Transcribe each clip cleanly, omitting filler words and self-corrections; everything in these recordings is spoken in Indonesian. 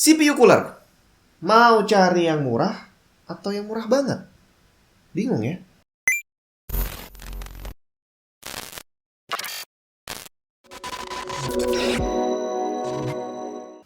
CPU cooler. Mau cari yang murah atau yang murah banget? Bingung ya?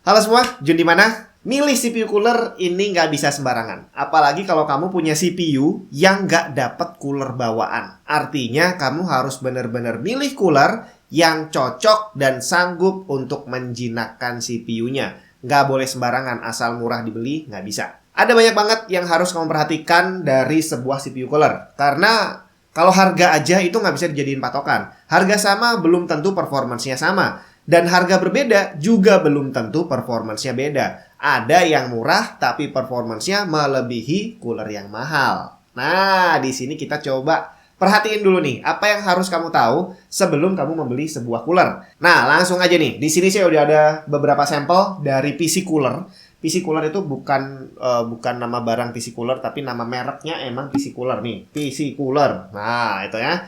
Halo semua, Jun di mana? Milih CPU cooler ini nggak bisa sembarangan. Apalagi kalau kamu punya CPU yang nggak dapat cooler bawaan. Artinya kamu harus benar-benar milih cooler yang cocok dan sanggup untuk menjinakkan CPU-nya. Nggak boleh sembarangan, asal murah dibeli, nggak bisa. Ada banyak banget yang harus kamu perhatikan dari sebuah CPU cooler. Karena kalau harga aja itu nggak bisa dijadiin patokan. Harga sama belum tentu performance-nya sama. Dan harga berbeda juga belum tentu performance-nya beda. Ada yang murah tapi performance-nya melebihi cooler yang mahal. Nah, di sini kita coba perhatiin dulu nih, apa yang harus kamu tahu sebelum kamu membeli sebuah cooler. Nah, langsung aja nih. Di sini saya udah ada beberapa sampel dari PC cooler. PC cooler itu bukan nama barang PC cooler, tapi nama mereknya emang PC cooler nih. PC cooler. Nah, itu ya.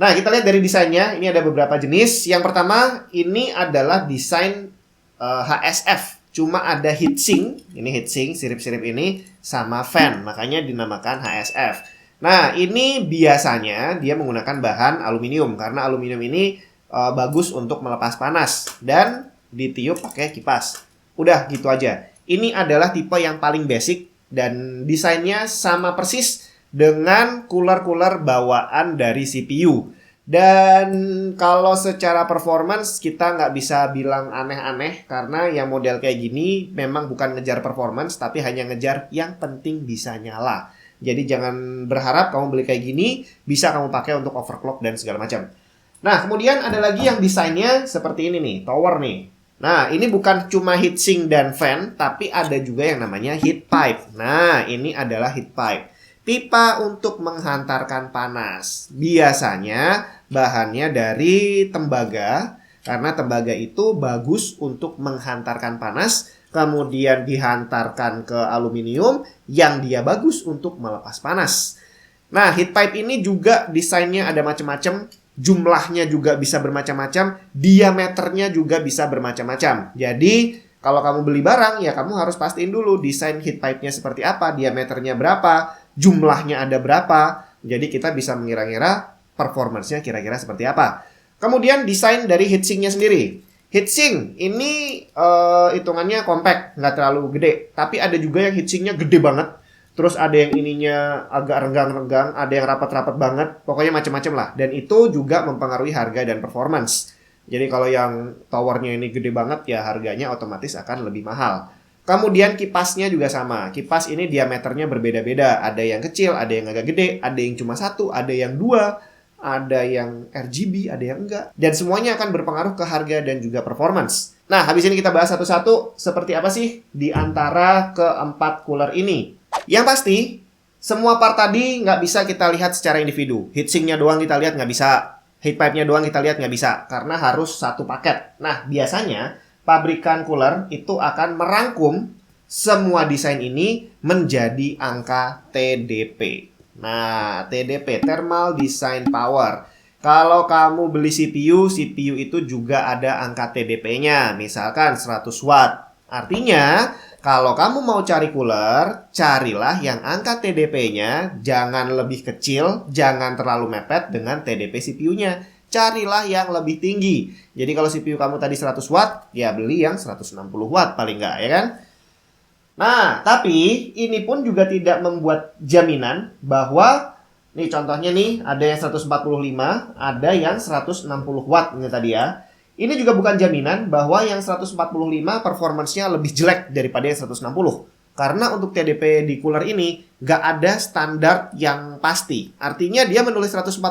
Nah, kita lihat dari desainnya. Ini ada beberapa jenis. Yang pertama, ini adalah desain HSF. Cuma ada heatsink. Ini heatsink, sirip-sirip ini. Sama fan. Makanya dinamakan HSF. Nah, ini biasanya dia menggunakan bahan aluminium. Karena aluminium ini bagus untuk melepas panas. Dan ditiup pakai kipas. Udah, gitu aja. Ini adalah tipe yang paling basic. Dan desainnya sama persis dengan cooler-cooler bawaan dari CPU. Dan kalau secara performance kita nggak bisa bilang aneh-aneh, karena yang model kayak gini memang bukan ngejar performance, tapi hanya ngejar yang penting bisa nyala. Jadi jangan berharap kamu beli kayak gini bisa kamu pakai untuk overclock dan segala macam. Nah, kemudian ada lagi yang desainnya seperti ini nih, tower nih. Nah, ini bukan cuma heatsink dan fan, tapi ada juga yang namanya heat pipe. Nah, ini adalah heat pipe. Pipa untuk menghantarkan panas. Biasanya bahannya dari tembaga, karena tembaga itu bagus untuk menghantarkan panas, kemudian dihantarkan ke aluminium yang dia bagus untuk melepas panas. Nah, heat pipe ini juga desainnya ada macam-macam, jumlahnya juga bisa bermacam-macam, diameternya juga bisa bermacam-macam. Jadi, kalau kamu beli barang, ya kamu harus pastiin dulu desain heat pipe-nya seperti apa, diameternya berapa, jumlahnya ada berapa. Jadi kita bisa mengira-ngira performance-nya kira-kira seperti apa. Kemudian desain dari heatsinknya sendiri. Heatsink ini hitungannya compact, nggak terlalu gede. Tapi ada juga yang heatsinknya gede banget. Terus ada yang ininya agak renggang-renggang, ada yang rapat-rapat banget. Pokoknya macam-macam lah. Dan itu juga mempengaruhi harga dan performance. Jadi kalau yang towernya ini gede banget, ya harganya otomatis akan lebih mahal. Kemudian kipasnya juga sama. Kipas ini diameternya berbeda-beda. Ada yang kecil, ada yang agak gede, ada yang cuma satu, ada yang dua, ada yang RGB, ada yang enggak. Dan semuanya akan berpengaruh ke harga dan juga performance. Nah, habis ini kita bahas satu-satu seperti apa sih di antara keempat cooler ini. Yang pasti, semua part tadi nggak bisa kita lihat secara individu. Heatsinknya doang kita lihat nggak bisa. Heat pipe-nya doang kita lihat nggak bisa. Karena harus satu paket. Nah, biasanya pabrikan cooler itu akan merangkum semua desain ini menjadi angka TDP. Nah, TDP, Thermal Design Power. Kalau kamu beli CPU, CPU itu juga ada angka TDP-nya. Misalkan 100 watt. Artinya, kalau kamu mau cari cooler, carilah yang angka TDP-nya jangan lebih kecil, jangan terlalu mepet dengan TDP CPU-nya. Carilah yang lebih tinggi. Jadi kalau CPU kamu tadi 100 watt, ya beli yang 160 watt paling nggak, ya kan? Nah, tapi ini pun juga tidak membuat jaminan bahwa, nih contohnya nih, ada yang 145, ada yang 160 watt ini tadi ya. Ini juga bukan jaminan bahwa yang 145 performance-nya lebih jelek daripada yang 160. Karena untuk TDP di cooler ini nggak ada standar yang pasti. Artinya dia menulis 145,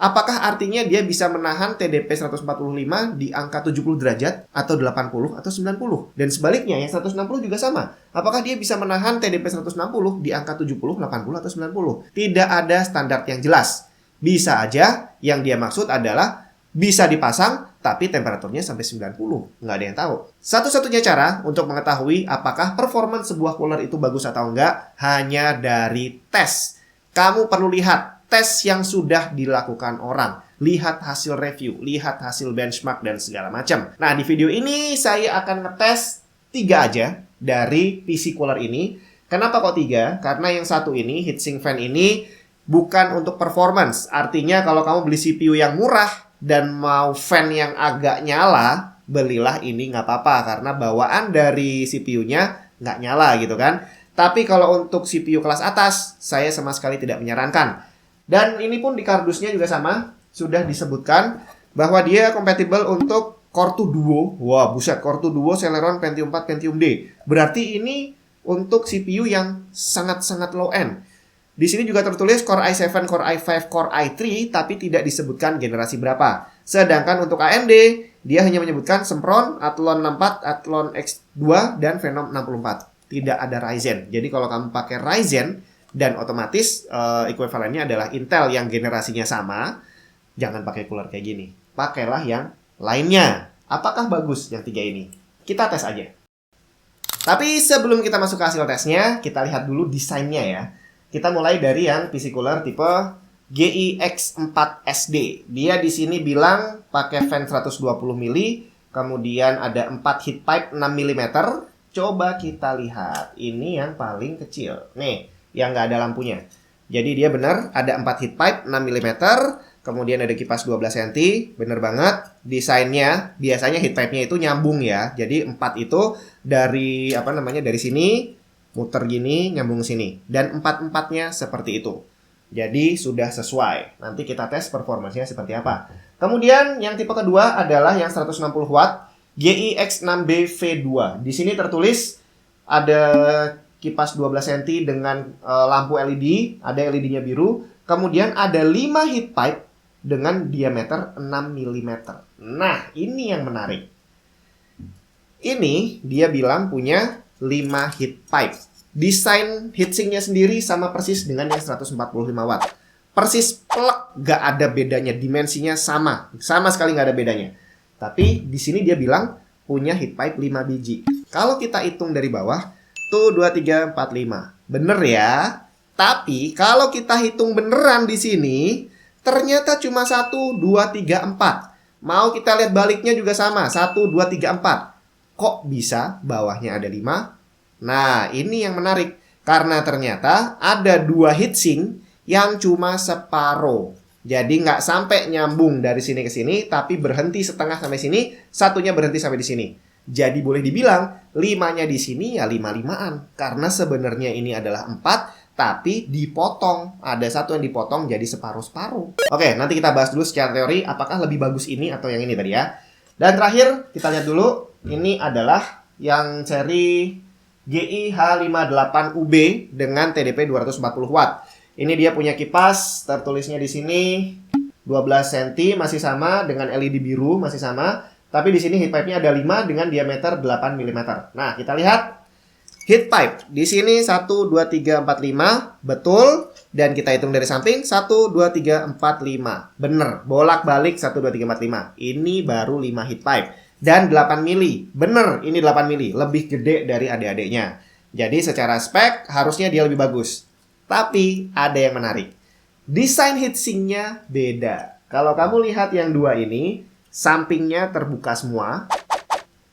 apakah artinya dia bisa menahan TDP 145 di angka 70 derajat atau 80 atau 90? Dan sebaliknya yang 160 juga sama. Apakah dia bisa menahan TDP 160 di angka 70, 80 atau 90? Tidak ada standar yang jelas. Bisa aja yang dia maksud adalah bisa dipasang, tapi temperaturnya sampai 90. Nggak ada yang tahu. Satu-satunya cara untuk mengetahui apakah performance sebuah cooler itu bagus atau enggak, hanya dari tes. Kamu perlu lihat tes yang sudah dilakukan orang. Lihat hasil review, lihat hasil benchmark, dan segala macam. Nah, di video ini saya akan ngetes 3 aja dari PC cooler ini. Kenapa kok 3? Karena yang satu ini, heatsink fan ini bukan untuk performance. Artinya kalau kamu beli CPU yang murah dan mau fan yang agak nyala, belilah ini nggak apa-apa. Karena bawaan dari CPU-nya nggak nyala gitu kan. Tapi kalau untuk CPU kelas atas, saya sama sekali tidak menyarankan. Dan ini pun di kardusnya juga sama, sudah disebutkan bahwa dia kompatibel untuk Core 2 Duo. Wah, buset, Core 2 Duo Celeron Pentium 4 Pentium D. Berarti ini untuk CPU yang sangat-sangat low end. Di sini juga tertulis Core i7, Core i5, Core i3, tapi tidak disebutkan generasi berapa. Sedangkan untuk AMD, dia hanya menyebutkan Sempron, Athlon 64, Athlon X2, dan Phenom 64. Tidak ada Ryzen. Jadi kalau kamu pakai Ryzen, dan otomatis equivalentnya adalah Intel yang generasinya sama, jangan pakai cooler kayak gini. Pakailah yang lainnya. Apakah bagus yang 3 ini? Kita tes aja. Tapi sebelum kita masuk ke hasil tesnya, kita lihat dulu desainnya ya. Kita mulai dari yang PC cooler tipe GIX4SD. Dia di sini bilang pakai fan 120 mili, kemudian ada 4 heat pipe 6 mm. Coba kita lihat. Ini yang paling kecil. Nih, yang nggak ada lampunya. Jadi dia benar ada 4 heat pipe 6 mm. Kemudian ada kipas 12 cm, bener banget. Desainnya, biasanya heat pipe-nya itu nyambung ya. Jadi 4 itu dari dari sini muter gini nyambung sini, dan 4-4-nya seperti itu. Jadi sudah sesuai. Nanti kita tes performanya seperti apa. Kemudian yang tipe kedua adalah yang 160 watt GIX6B V2. Di sini tertulis ada kipas 12 cm dengan lampu LED, ada LED-nya biru. Kemudian ada 5 heat pipe dengan diameter 6 mm. Nah, ini yang menarik. Ini dia bilang punya 5 heat pipe. Desain heatsinknya sendiri sama persis dengan yang 145 watt. Persis plek, gak ada bedanya. Dimensinya sama. Sama sekali gak ada bedanya. Tapi di sini dia bilang punya heat pipe 5 biji. Kalau kita hitung dari bawah, tuh 2, 3, 4, 5. Bener ya? Tapi kalau kita hitung beneran di sini, ternyata cuma 1, 2, 3, 4. Mau kita lihat baliknya juga sama. 1, 2, 3, 4. Kok bisa bawahnya ada 5? Nah, ini yang menarik. Karena ternyata ada 2 heatsink yang cuma separuh. Jadi nggak sampai nyambung dari sini ke sini, tapi berhenti setengah sampai sini, satunya berhenti sampai di sini. Jadi boleh dibilang 5-nya di sini ya 5-5an. Karena sebenarnya ini adalah 4, tapi dipotong. Ada satu yang dipotong jadi separuh-separuh. Oke, nanti kita bahas dulu secara teori apakah lebih bagus ini atau yang ini tadi ya. Dan terakhir, kita lihat dulu. Ini adalah yang seri GIH58UB dengan TDP 240 watt. Ini dia punya kipas, tertulisnya di sini 12 cm masih sama, dengan LED biru masih sama. Tapi di sini heat pipe-nya ada 5 dengan diameter 8 mm. Nah, kita lihat. Heat pipe, di sini 1, 2, 3, 4, 5, betul. Dan kita hitung dari samping, 1, 2, 3, 4, 5. Bener, bolak-balik 1, 2, 3, 4, 5. Ini baru 5 heat pipe. Dan 8 mili, bener, ini 8 mili. Lebih gede dari adik-adiknya. Jadi secara spek, harusnya dia lebih bagus. Tapi, ada yang menarik. Desain heatsinknya beda. Kalau kamu lihat yang 2 ini, sampingnya terbuka semua.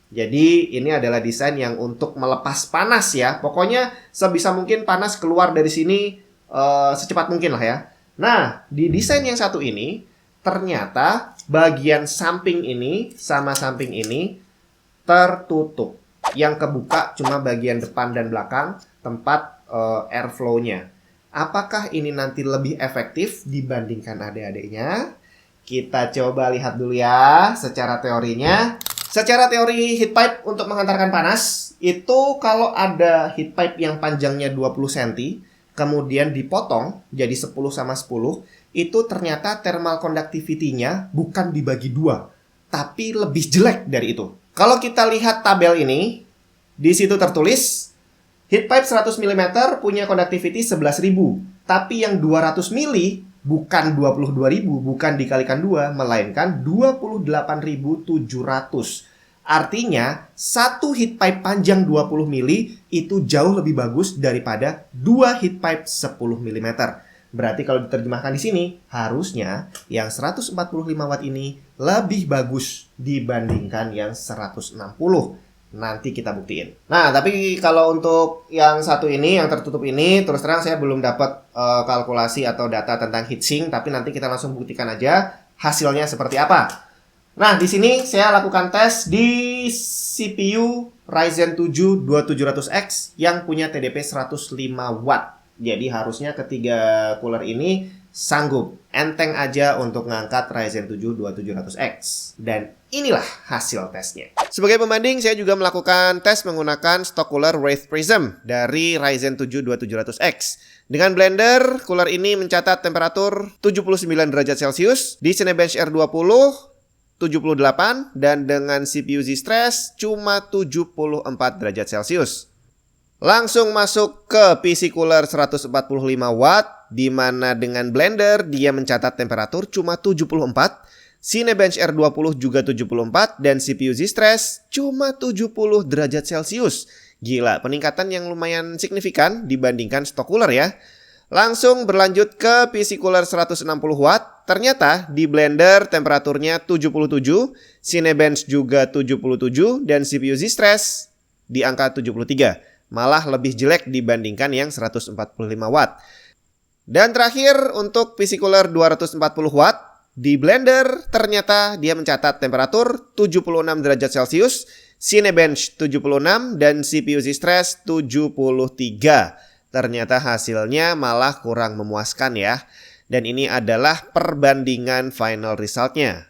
Jadi ini adalah desain yang untuk melepas panas ya. Pokoknya sebisa mungkin panas keluar dari sini secepat mungkin lah ya. Nah, di desain yang satu ini ternyata bagian samping ini sama samping ini tertutup. Yang kebuka cuma bagian depan dan belakang tempat airflow-nya. Apakah ini nanti lebih efektif dibandingkan adik-adiknya? Kita coba lihat dulu ya secara teorinya. Secara teori heat pipe untuk menghantarkan panas, itu kalau ada heat pipe yang panjangnya 20 cm, kemudian dipotong jadi 10 sama 10, itu ternyata thermal conductivity-nya bukan dibagi 2, tapi lebih jelek dari itu. Kalau kita lihat tabel ini, di situ tertulis, heat pipe 100 mm punya conductivity 11.000, tapi yang 200 mili bukan 22.000, bukan dikalikan 2, melainkan 28.700. Artinya, satu heat pipe panjang 20 mili itu jauh lebih bagus daripada 2 heat pipe 10 mm. Berarti kalau diterjemahkan di sini, harusnya yang 145 watt ini lebih bagus dibandingkan yang 160. Nanti kita buktiin. Nah, tapi kalau untuk yang satu ini, yang tertutup ini, terus terang saya belum dapat kalkulasi atau data tentang heatsink, tapi nanti kita langsung buktikan aja hasilnya seperti apa. Nah, di sini saya lakukan tes di CPU Ryzen 7 2700X yang punya TDP 105 Watt. Jadi harusnya ketiga cooler ini sanggup enteng aja untuk ngangkat Ryzen 7 2700X. Dan inilah hasil tesnya. Sebagai pembanding, saya juga melakukan tes menggunakan stock cooler Wraith Prism dari Ryzen 7 2700X. Dengan blender, cooler ini mencatat temperatur 79 derajat Celcius di Cinebench R20 78, dan dengan CPU Z-Stress cuma 74 derajat Celcius. Langsung masuk ke PC cooler 145 Watt, di mana dengan blender dia mencatat temperatur cuma 74, Cinebench R20 juga 74, dan CPU Z-Stress cuma 70 derajat Celcius. Gila, peningkatan yang lumayan signifikan dibandingkan stock cooler ya. Langsung berlanjut ke PC cooler 160 Watt. Ternyata di blender temperaturnya 77, Cinebench juga 77, dan CPU Z-Stress di angka 73. Malah lebih jelek dibandingkan yang 145 Watt. Dan terakhir untuk PC cooler 240 Watt. Di blender ternyata dia mencatat temperatur 76 derajat Celcius, Cinebench 76, dan CPU Z-Stress 73. Ternyata hasilnya malah kurang memuaskan ya. Dan ini adalah perbandingan final resultnya.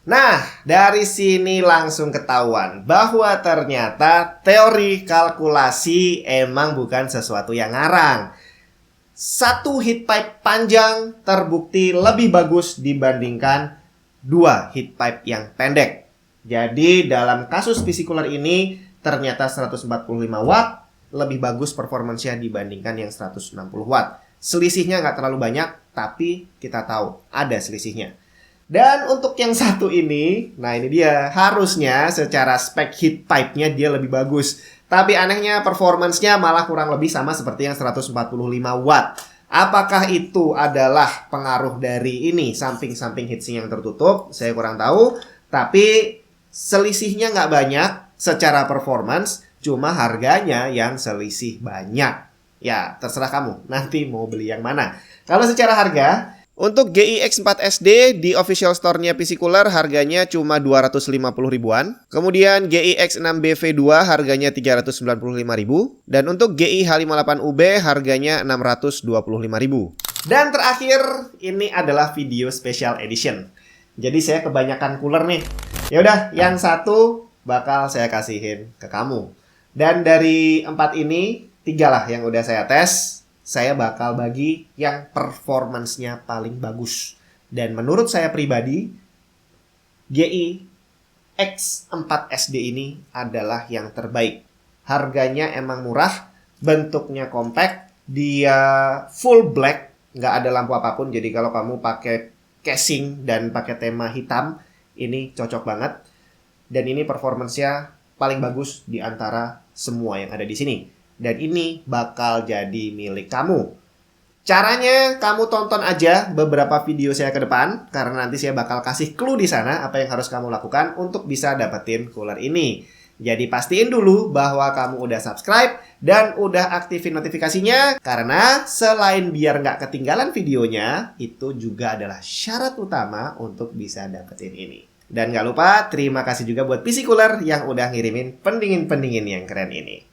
Nah, dari sini langsung ketahuan bahwa ternyata teori kalkulasi emang bukan sesuatu yang ngarang. Satu heat pipe panjang terbukti lebih bagus dibandingkan dua heat pipe yang pendek. Jadi dalam kasus PC cooler ini ternyata 145 Watt lebih bagus performance-nya dibandingkan yang 160 Watt. Selisihnya nggak terlalu banyak, tapi kita tahu ada selisihnya. Dan untuk yang satu ini, nah ini dia, harusnya secara spek heat pipe-nya dia lebih bagus. Tapi anehnya performance-nya malah kurang lebih sama seperti yang 145 Watt. Apakah itu adalah pengaruh dari ini, samping-samping heatsink yang tertutup? Saya kurang tahu. Tapi selisihnya nggak banyak secara performance, cuma harganya yang selisih banyak. Ya, terserah kamu, nanti mau beli yang mana. Kalau secara harga, untuk GIX 4 SD di official store-nya PC Cooler harganya cuma 250 ribuan. Kemudian GIX 6 BV2 harganya 395 ribu. Dan untuk GI H58UB harganya 625 ribu. Dan terakhir, ini adalah video special edition. Jadi saya kebanyakan cooler nih. Yaudah, yang satu bakal saya kasihin ke kamu. Dan dari 4 ini, 3 lah yang udah saya tes. Saya bakal bagi yang performance-nya paling bagus. Dan menurut saya pribadi, GI X4 SD ini adalah yang terbaik. Harganya emang murah, bentuknya compact, dia full black, nggak ada lampu apapun. Jadi kalau kamu pakai casing dan pakai tema hitam, ini cocok banget. Dan ini performance-nya paling bagus di antara semua yang ada di sini. Dan ini bakal jadi milik kamu. Caranya kamu tonton aja beberapa video saya ke depan, karena nanti saya bakal kasih clue di sana apa yang harus kamu lakukan untuk bisa dapetin cooler ini. Jadi pastiin dulu bahwa kamu udah subscribe dan udah aktifin notifikasinya, karena selain biar nggak ketinggalan videonya, itu juga adalah syarat utama untuk bisa dapetin ini. Dan nggak lupa terima kasih juga buat PC Cooler yang udah ngirimin pendingin-pendingin yang keren ini.